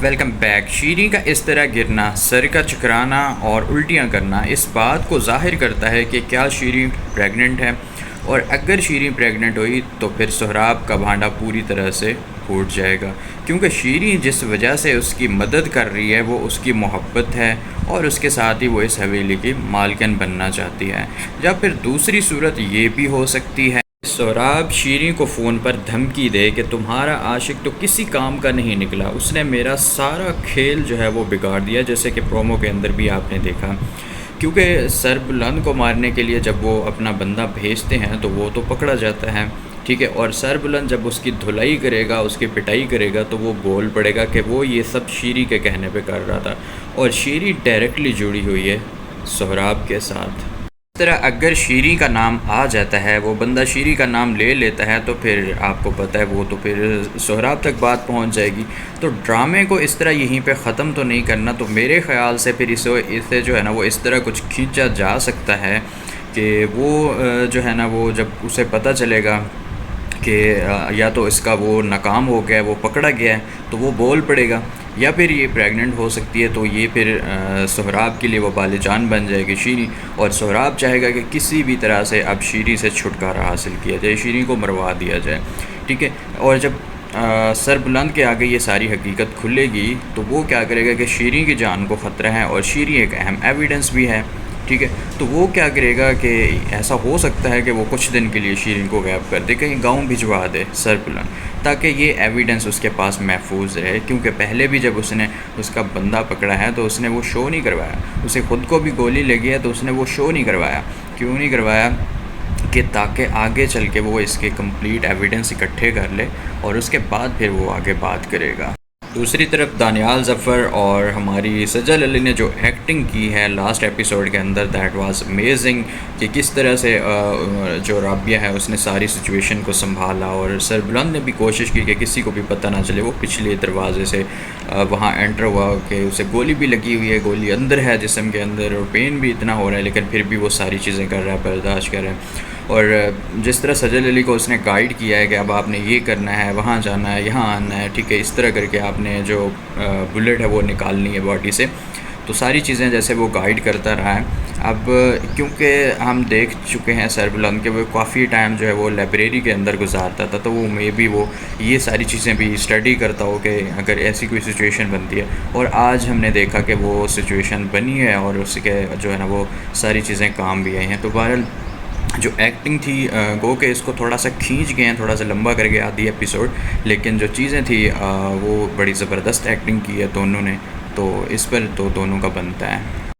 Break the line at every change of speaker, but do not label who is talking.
Welcome back. شیریں کا اس طرح گرنا، سر کا چکرانا اور الٹیاں کرنا اس بات کو ظاہر کرتا ہے کہ کیا شیریں پریگننٹ ہے، اور اگر شیریں پریگننٹ ہوئی تو پھر سہراب کا بھانڈا پوری طرح سے پھوٹ جائے گا، کیونکہ شیریں جس وجہ سے اس کی مدد کر رہی ہے وہ اس کی محبت ہے، اور اس کے ساتھ ہی وہ اس حویلی کی مالکن بننا چاہتی ہے۔ یا پھر دوسری صورت یہ بھی ہو سکتی ہے، سہراب شیریں کو فون پر دھمکی دے کہ تمہارا عاشق تو کسی کام کا نہیں نکلا، اس نے میرا سارا کھیل جو ہے وہ بگاڑ دیا، جیسے کہ پرومو کے اندر بھی آپ نے دیکھا۔ کیونکہ سربلند کو مارنے کے لیے جب وہ اپنا بندہ بھیجتے ہیں تو وہ تو پکڑا جاتا ہے، ٹھیک ہے، اور سربلند جب اس کی دھلائی کرے گا، اس کی پٹائی کرے گا، تو وہ بول پڑے گا کہ وہ یہ سب شیریں کے کہنے پہ کر رہا تھا، اور شیریں ڈائریکٹلی جڑی ہوئی ہے سہراب کے ساتھ۔ اس طرح اگر شیریں کا نام آ جاتا ہے، وہ بندہ شیریں کا نام لے لیتا ہے، تو پھر آپ کو پتہ ہے وہ تو پھر سہراب تک بات پہنچ جائے گی۔ تو ڈرامے کو اس طرح یہیں پہ ختم تو نہیں کرنا، تو میرے خیال سے پھر اسے جو ہے نا وہ اس طرح کچھ کھینچا جا سکتا ہے کہ وہ جو ہے نا وہ جب اسے پتہ چلے گا کہ یا تو اس کا وہ ناکام ہو گیا ہے، وہ پکڑا گیا ہے، تو وہ بول پڑے گا، یا پھر یہ پریگننٹ ہو سکتی ہے، تو یہ پھر سہراب کے لیے وہ بال جان بن جائے گی شیریں، اور سہراب چاہے گا کہ کسی بھی طرح سے اب شیریں سے چھٹکارا حاصل کیا جائے، شیریں کو مروا دیا جائے، ٹھیک ہے۔ اور جب سربلند کے آگے یہ ساری حقیقت کھلے گی تو وہ کیا کرے گا کہ شیریں کی جان کو خطرہ ہے، اور شیریں ایک اہم ایویڈنس بھی ہے، ٹھیک ہے، تو وہ کیا کرے گا کہ ایسا ہو سکتا ہے کہ وہ کچھ دن کے لیے شیریں کو غائب کر دے، کہیں گاؤں بھجوا دے سربلند، تاکہ یہ ایویڈنس اس کے پاس محفوظ رہے، کیونکہ پہلے بھی جب اس نے اس کا بندہ پکڑا ہے تو اس نے وہ شو نہیں کروایا، اسے خود کو بھی گولی لگی ہے تو اس نے وہ شو نہیں کروایا، کیوں نہیں کروایا؟ کہ تاکہ آگے چل کے وہ اس کے کمپلیٹ ایویڈنس اکٹھے کر لے، اور اس کے بعد پھر وہ آگے بات کرے گا۔ دوسری طرف دانیال ظفر اور ہماری سجل علی نے جو ایکٹنگ کی ہے لاسٹ ایپیسوڈ کے اندر، دیٹ واز امیزنگ، کہ کس طرح سے جو رابعہ ہے اس نے ساری سچویشن کو سنبھالا، اور سربلند نے بھی کوشش کی کہ کسی کو بھی پتہ نہ چلے، وہ پچھلے دروازے سے وہاں انٹر ہوا کہ اسے گولی بھی لگی ہوئی ہے، گولی اندر ہے جسم کے اندر، اور پین بھی اتنا ہو رہا ہے، لیکن پھر بھی وہ ساری چیزیں کر رہا ہے، برداشت کر رہا ہے۔ اور جس طرح سجل علی کو اس نے گائیڈ کیا ہے کہ اب آپ نے یہ کرنا ہے، وہاں جانا ہے، یہاں آنا ہے، ٹھیک ہے، اس طرح کر کے آپ نے جو بلٹ ہے وہ نکالنی ہے باڈی سے، تو ساری چیزیں جیسے وہ گائیڈ کرتا رہا ہے۔ اب کیونکہ ہم دیکھ چکے ہیں سربلند کہ وہ کافی ٹائم جو ہے وہ لائبریری کے اندر گزارتا تھا، تو وہ مے بی وہ یہ ساری چیزیں بھی اسٹڈی کرتا ہو کہ اگر ایسی کوئی سچویشن بنتی ہے، اور آج ہم نے دیکھا کہ وہ سچویشن بنی ہے، اور اس کے جو ہے نا وہ ساری چیزیں کام بھی آئی ہیں۔ تو بہرحال جو ایکٹنگ تھی گو کہ اس کو تھوڑا سا کھینچ گئے ہیں، تھوڑا سا لمبا کر کے آدھی ایپیسوڈ، لیکن جو چیزیں تھی وہ بڑی زبردست ایکٹنگ کی ہے دونوں نے، تو اس پر تو دونوں کا بنتا ہے۔